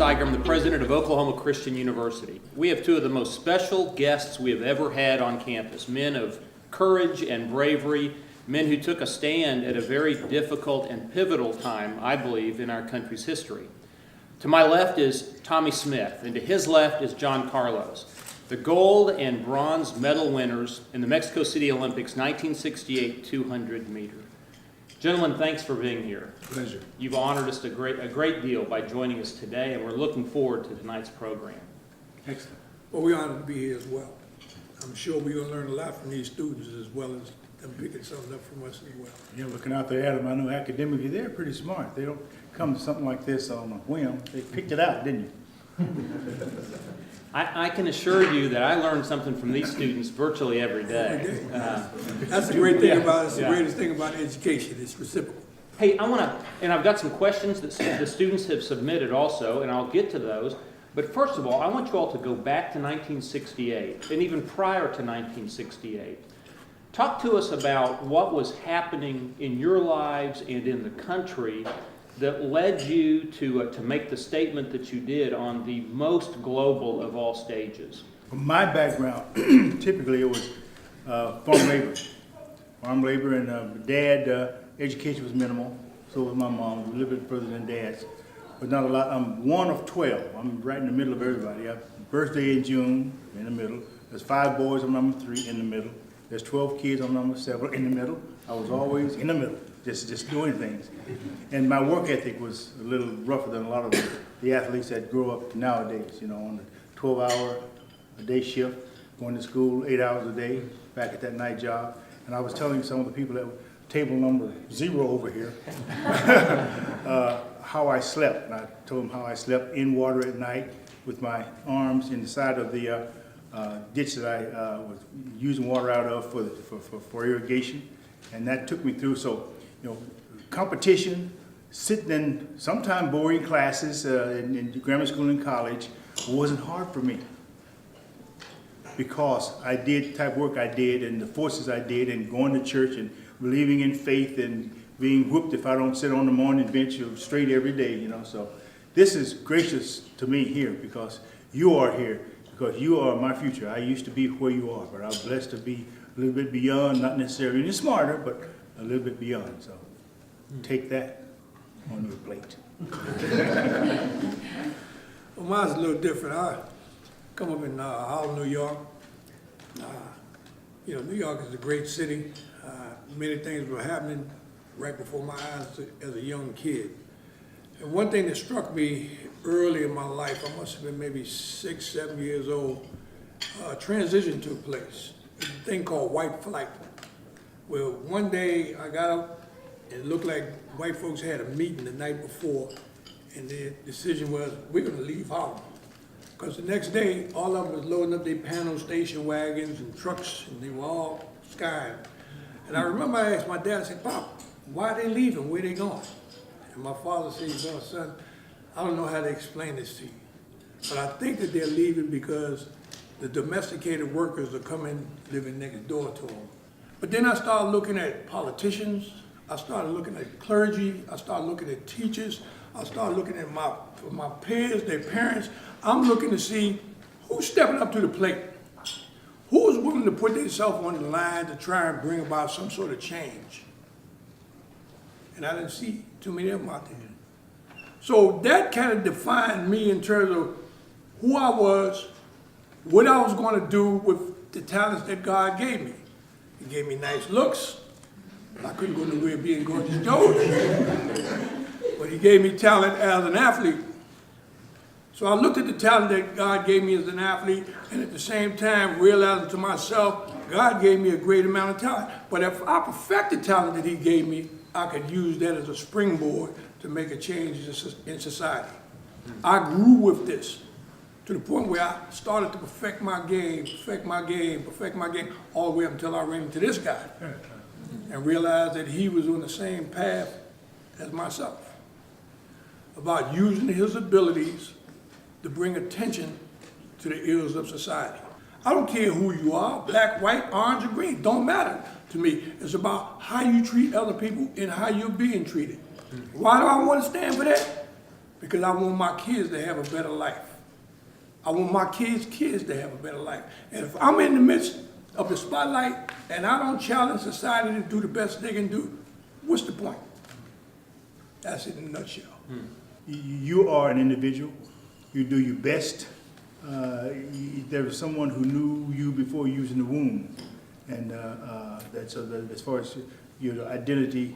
deSteiguer. I'm the president of Oklahoma Christian University. We have two of the most special guests we have ever had on campus, men of courage and bravery, men who took a stand at a very difficult and pivotal time, I believe, in our country's history. To my left is Tommie Smith, and to his left is John Carlos, the gold and bronze medal winners in the Mexico City Olympics 1968 200 meter. Gentlemen, thanks for being here. Pleasure. You've honored us a great deal by joining us today, and we're looking forward to tonight's program. Excellent. Well, we're honored to be here as well. I'm sure we're going to learn a lot from these students as well as them picking something up from us as well. Yeah, looking out there at them, I know academically they're pretty smart. They don't come to something like this on a whim. They picked it out, didn't you? I can assure you that I learned something from these students virtually every day. That's the great thing about it. It's the Yeah. greatest thing about education. It's reciprocal. Hey, and I've got some questions that the students have submitted also, and I'll get to those. But first of all, I want you all to go back to 1968, and even prior to 1968. Talk to us about what was happening in your lives and in the country that led you to make the statement that you did on the most global of all stages. From my background, typically it was farm labor. Farm labor, and dad, education was minimal, so was my mom, a little bit further than dad's, but not a lot. I'm one of 12. I'm right in the middle of everybody. I have birthday in June, in the middle. There's 5 boys, I'm number 3, in the middle. There's 12 kids, I'm number 7, in the middle. I was always in the middle, just doing things. And my work ethic was a little rougher than a lot of the athletes that grow up nowadays, you know, on the 12-hour-a-day shift, going to school 8 hours a day, back at that night job. And I was telling some of the people that were table number 0 over here how I slept. And I told them how I slept in water at night with my arms in the side of the ditch that I was using water out of for irrigation, and that took me through. So, you know, competition, sitting in sometimes boring classes in grammar school and college wasn't hard for me because I did the type of work I did and the forces I did, and going to church and believing in faith and being whooped if I don't sit on the morning bench straight every day. You know, so this is gracious to me here because you are here. Because you are my future. I used to be where you are, but I'm blessed to be a little bit beyond, not necessarily any smarter, but a little bit beyond. So take that on your plate. Well, mine's a little different. I come up in Harlem, New York. You know, New York is a great city. Many things were happening right before my eyes as a young kid. And one thing that struck me early in my life, I must have been maybe 6, 7 years old, a transition took place. A thing called white flight. Well, one day I got up and it looked like white folks had a meeting the night before, and the decision was, we're gonna leave Harlem. Because the next day, all of them was loading up their panel station wagons and trucks, and they were all skying. And I remember I asked my dad, I said, Pop, why are they leaving? Where are they going? And my father said, well, son, I don't know how to explain this to you, but I think that they're leaving because the domesticated workers are coming living next door to them. But then I started looking at politicians, I started looking at clergy, I started looking at teachers, I started looking at my peers, their parents. I'm looking to see who's stepping up to the plate, who's willing to put themselves on the line to try and bring about some sort of change. And I didn't see too many of them out there. So that kind of defined me in terms of who I was, what I was going to do with the talents that God gave me. He gave me nice looks. I couldn't go nowhere being gorgeous George. But he gave me talent as an athlete. So I looked at the talent that God gave me as an athlete, and at the same time realizing to myself, God gave me a great amount of talent. But if I perfect the talent that he gave me, I could use that as a springboard to make a change in society. I grew with this to the point where I started to perfect my game, all the way up until I ran into this guy and realized that he was on the same path as myself, about using his abilities to bring attention to the ills of society. I don't care who you are, black, white, orange, or green, don't matter to me. It's about how you treat other people and how you're being treated. Why do I want to stand for that? because I want my kids to have a better life. I want my kids' kids to have a better life. And if I'm in the midst of the spotlight and I don't challenge society to do the best they can do, what's the point? That's it in a nutshell. You are an individual. You do your best. There was someone who knew you before you was in the womb, and that's as far as your identity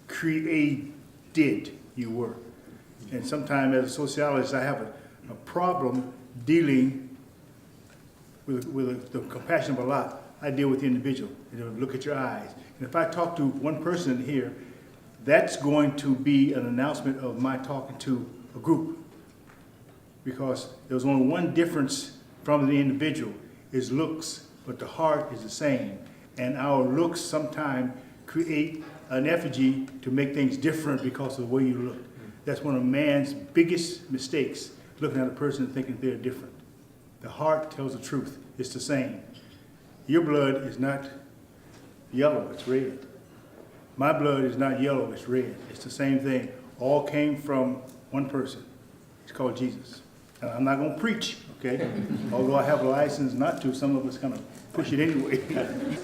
created you were. And sometimes as a sociologist, I have a problem dealing with the compassion of Allah. I deal with the individual. Look at your eyes. And if I talk to one person here, that's going to be an announcement of my talking to a group. Because there's only one difference from the individual, is looks, but the heart is the same. And our looks sometimes create an effigy to make things different because of the way you look. That's one of man's biggest mistakes, looking at a person and thinking they're different. The heart tells the truth. It's the same. Your blood is not yellow, it's red. My blood is not yellow, it's red. It's the same thing. All came from one person. It's called Jesus. And I'm not going to preach, okay? Although I have a license not to, some of us kind of push it anyway.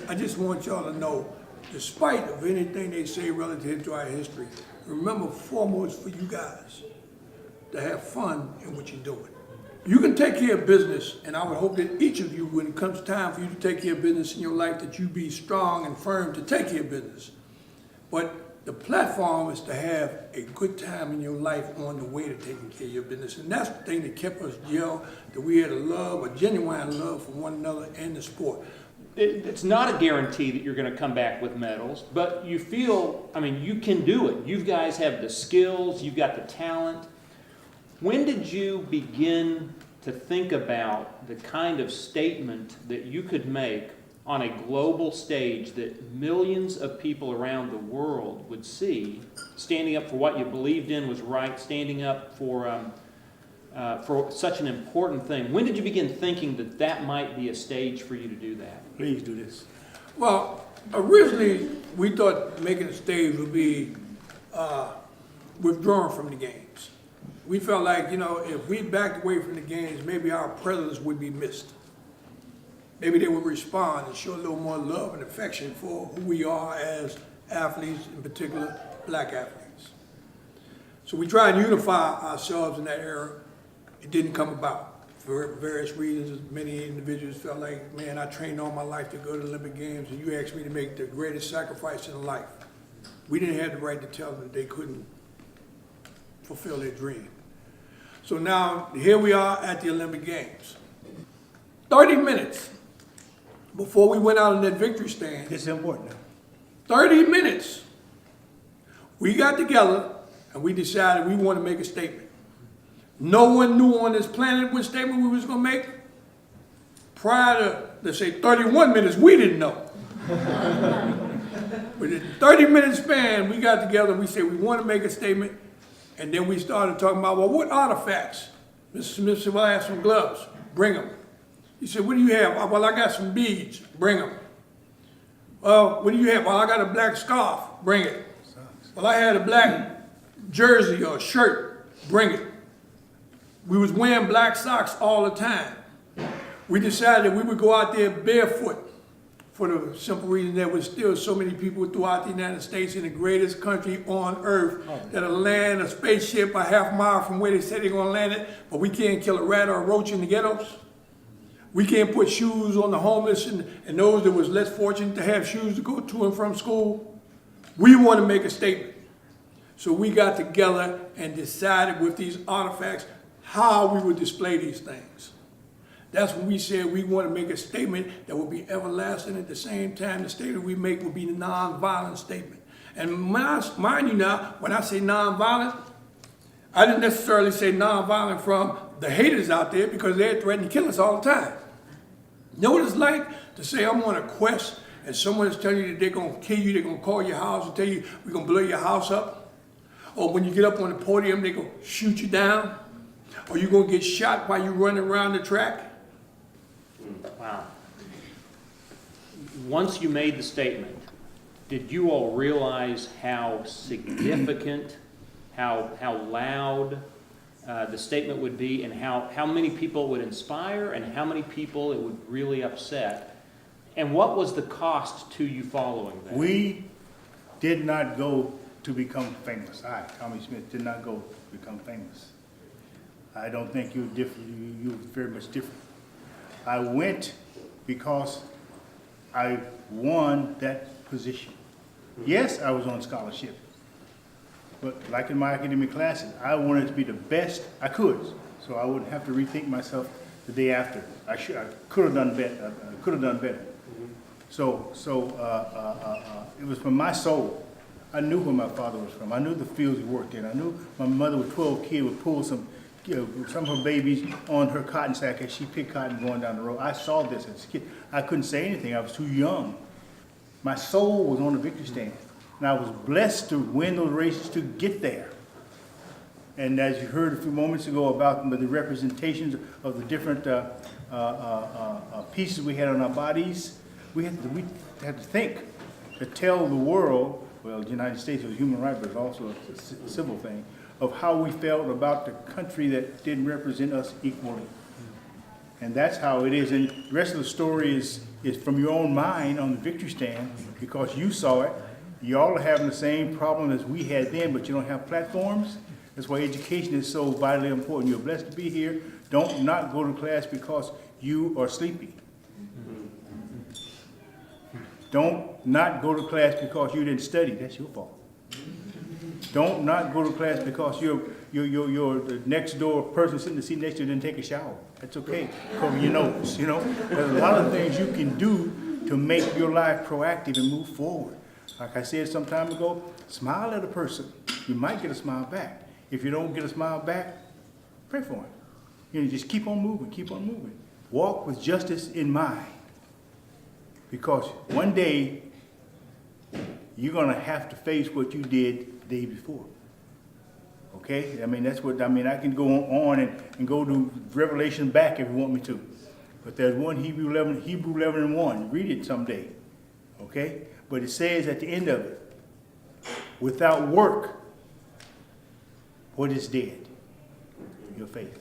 I just want y'all to know, despite of anything they say relative to our history, remember foremost for you guys to have fun in what you're doing. You can take care of business, and I would hope that each of you, when it comes time for you to take care of business in your life, that you be strong and firm to take care of business. But the platform is to have a good time in your life on the way to taking care of your business. And that's the thing that kept us gel, that we had a genuine love for one another and the sport. It's not a guarantee that you're going to come back with medals, but you feel, I mean, you can do it. You guys have the skills, you've got the talent. When did you begin to think about the kind of statement that you could make on a global stage that millions of people around the world would see, standing up for what you believed in was right, standing up for such an important thing? When did you begin thinking that that might be a stage for you to do that? Please do this. Well, originally we thought making a stage would be withdrawing from the games. We felt like, you know, if we backed away from the games, maybe our presence would be missed. Maybe they would respond and show a little more love and affection for who we are as athletes, in particular, black athletes. So we tried to unify ourselves in that era. It didn't come about for various reasons. Many individuals felt like, man, I trained all my life to go to the Olympic Games, and you asked me to make the greatest sacrifice in life. We didn't have the right to tell them that they couldn't fulfill their dream. So now, here we are at the Olympic Games. 30 minutes before we went out in that victory stand. This is important. 30 minutes. We got together and we decided we want to make a statement. No one knew on this planet what statement we was going to make. Prior to, let's say, 31 minutes, we didn't know. But in 30-minute span, we got together and we said we want to make a statement. And then we started talking about, well, what artifacts? Mr. Smith said, well, I have some gloves. Bring them. He said, what do you have? Well, I got some beads. Bring them. Well, what do you have? Well, I got a black scarf. Bring it. Well, I had a black jersey or shirt. Bring it. We was wearing black socks all the time. We decided that we would go out there barefoot for the simple reason there was still so many people throughout the United States, in the greatest country on earth, that'll land a spaceship a half mile from where they said they're gonna land it, but we can't kill a rat or a roach in the ghettos. We can't put shoes on the homeless and those that was less fortunate to have shoes to go to and from school. We want to make a statement. So we got together and decided with these artifacts how we would display these things. That's when we said we want to make a statement that will be everlasting. At the same time, the statement we make will be a non-violent statement. And mind you now, when I say non-violent, I didn't necessarily say non-violent from the haters out there, because they're threatening to kill us all the time. You know what it's like to say I'm on a quest and someone is telling you that they're going to kill you, they're going to call your house and tell you we're going to blow your house up? Or when you get up on the podium, they're going to shoot you down? Or you're going to get shot while you're running around the track? Wow. Once you made the statement, did you all realize how significant, how loud the statement would be, and how many people it would inspire and how many people it would really upset. And what was the cost to you following that? We did not go to become famous. I, Tommie Smith, did not go to become famous. I don't think you're different. You're very much different. I went because I won that position. Yes, I was on scholarship, but like in my academic classes, I wanted to be the best I could, so I wouldn't have to rethink myself the day after. I could have done better. I could have done better. So it was from my soul. I knew where my father was from. I knew the fields he worked in. I knew my mother with 12 kids would pull some of her babies on her cotton sack as she picked cotton going down the road. I saw this as a kid. I couldn't say anything. I was too young. My soul was on the victory stand, and I was blessed to win those races to get there. And as you heard a few moments ago about the representations of the different pieces we had on our bodies, we had to think to tell the world, well, the United States was a human right, but it's also a civil thing, of how we felt about the country that didn't represent us equally. And that's how it is. And the rest of the story is from your own mind on the victory stand, because you saw it. Y'all are having the same problem as we had then, but you don't have platforms. That's why education is so vitally important. You're blessed to be here. Don't not go to class because you are sleepy. Don't not go to class because you didn't study. That's your fault. Don't not go to class because you're the next door person sitting in the seat next to you didn't take a shower. That's okay. Cover your nose, you know. There's a lot of things you can do to make your life proactive and move forward. Like I said some time ago, smile at a person. You might get a smile back. If you don't get a smile back, pray for him. You know, just keep on moving, keep on moving. Walk with justice in mind. Because one day, you're going to have to face what you did the day before. Okay? I mean, that's what, I mean, I can go on and go to Revelation back if you want me to. But there's one Hebrew 11 and 1. Read it someday. Okay? But it says at the end of it, without work, what is dead? Your faith.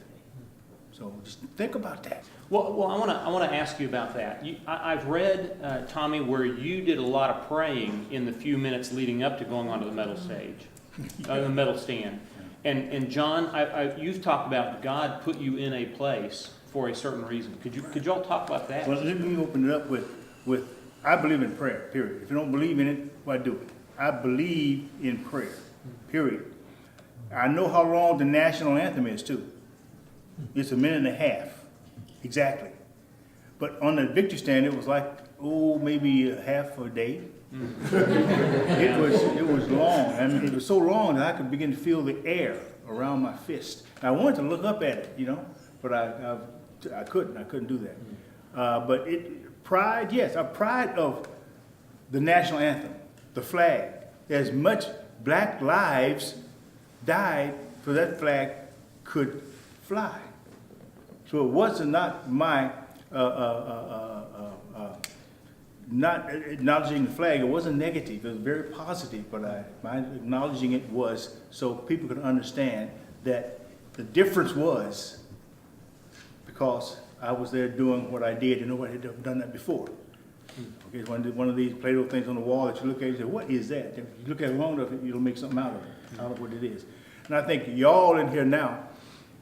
So just think about that. Well, I want to ask you about that. I've read, Tommie, where you did a lot of praying in the few minutes leading up to going onto the medal stage, the medal stand. And John, you've talked about God put you in a place for a certain reason. Could you all talk about that? Well, let me open it up with I believe in prayer, period. If you don't believe in it, why do it? I believe in prayer, period. I know how long the national anthem is, too. It's 1.5 minutes, exactly. But on the victory stand, it was like, maybe half a day. It was long. I mean, it was so long that I could begin to feel the air around my fist. And I wanted to look up at it, you know, but I couldn't do that. But pride, yes, a pride of the national anthem, the flag. As much black lives died so that flag could fly. So it was not my not acknowledging the flag. It wasn't negative. It was very positive. But my acknowledging it was so people could understand that the difference was because I was there doing what I did, and nobody had done that before. Okay, it's one of these Play-Doh things on the wall that you look at and you say, "What is that?" If you look at it long enough, you'll make something out of what it is. And I think y'all in here now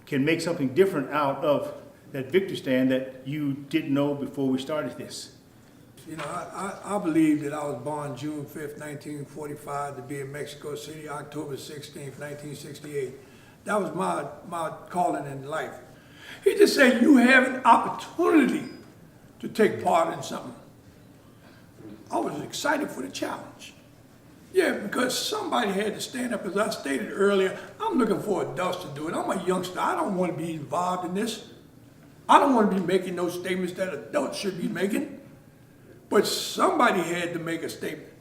can make something different out of that victory stand that you didn't know before we started this. You know, I believe that I was born June 5th, 1945, to be in Mexico City, October 16th, 1968. That was my calling in life. He just said, you have an opportunity to take part in something. I was excited for the challenge. Yeah, because somebody had to stand up. As I stated earlier, I'm looking for adults to do it. I'm a youngster. I don't want to be involved in this. I don't want to be making those statements that adults should be making. But somebody had to make a statement.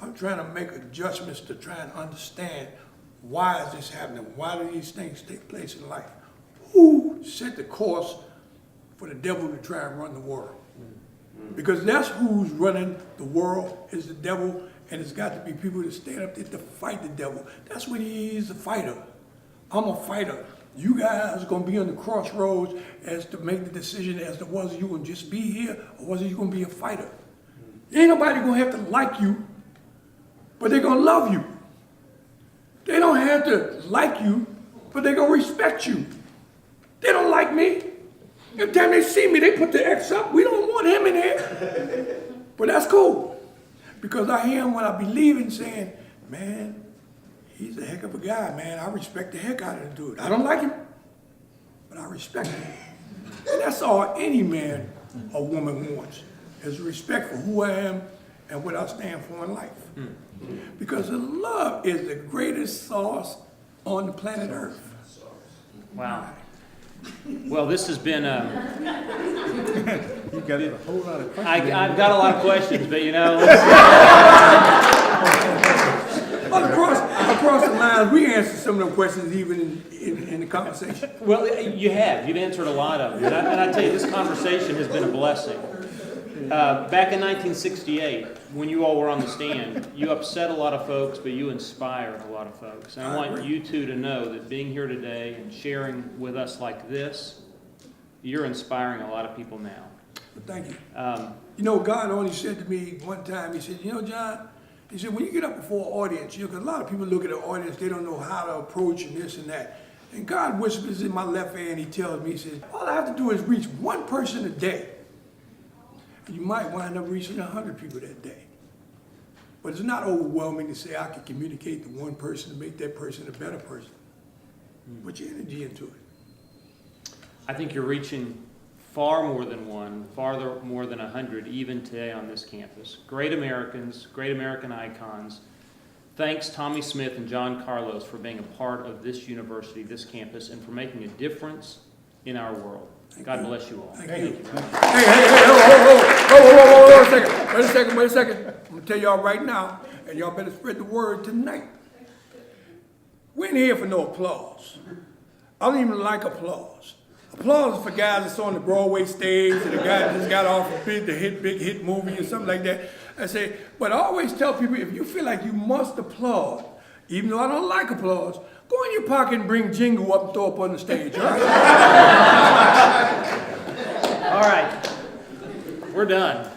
I'm trying to make adjustments to try and understand, why is this happening? Why do these things take place in life? Who set the course for the devil to try and run the world? Because that's who's running the world, is the devil, And it's got to be people that stand up there to fight the devil. That's what he is, a fighter. I'm a fighter. You guys are going to be on the crossroads as to make the decision as to whether you going to just be here or whether you're going to be a fighter. Ain't nobody going to have to like you, but they're going to love you. They don't have to like you, but they're going to respect you. They don't like me. Every time they see me, they put the X up. We don't want him in here. But that's cool. Because I hear him when I be leaving saying, man, he's a heck of a guy, man. I respect the heck out of the dude. I don't like him, but I respect him. And that's all any man or woman wants, is respect for who I am and what I stand for in life. Because love is the greatest sauce on the planet Earth. Wow. Well, this has been, You got a whole lot of questions. I've got a lot of questions, but you know, Well, across the lines, we answer some of them questions even in the conversation. well, you've answered a lot of them. And I tell you, this conversation has been a blessing. Back in 1968, when you all were on the stand, you upset a lot of folks, but you inspired a lot of folks. And I want you two to know that being here today and sharing with us like this, you're inspiring a lot of people now. But thank you. You know, God only said to me one time, he said, you know, John, he said, when you get up before an audience, because a lot of people look at the audience, they don't know how to approach and this and that. And God whispers in my left ear and he tells me, he says, all I have to do is reach one person a day. And you might wind up reaching 100 people that day. But it's not overwhelming to say I can communicate to one person and make that person a better person. Put your energy into it. I think you're reaching far more than one, farther more than 100, even today on this campus. Great Americans, great American icons. Thanks, Tommie Smith and John Carlos, for being a part of this university, this campus, and for making a difference in our world. God bless you all. Thank you. Wait a second. I'm going to tell y'all right now, and y'all better spread the word tonight. We ain't here for no applause. I don't even like applause. Applause is for guys that's on the Broadway stage and the guy that just got off a big hit movie or something like that. I say, but I always tell people, if you feel like you must applaud, even though I don't like applause, go in your pocket and bring Jingle up and throw up on the stage, all right? All right, we're done.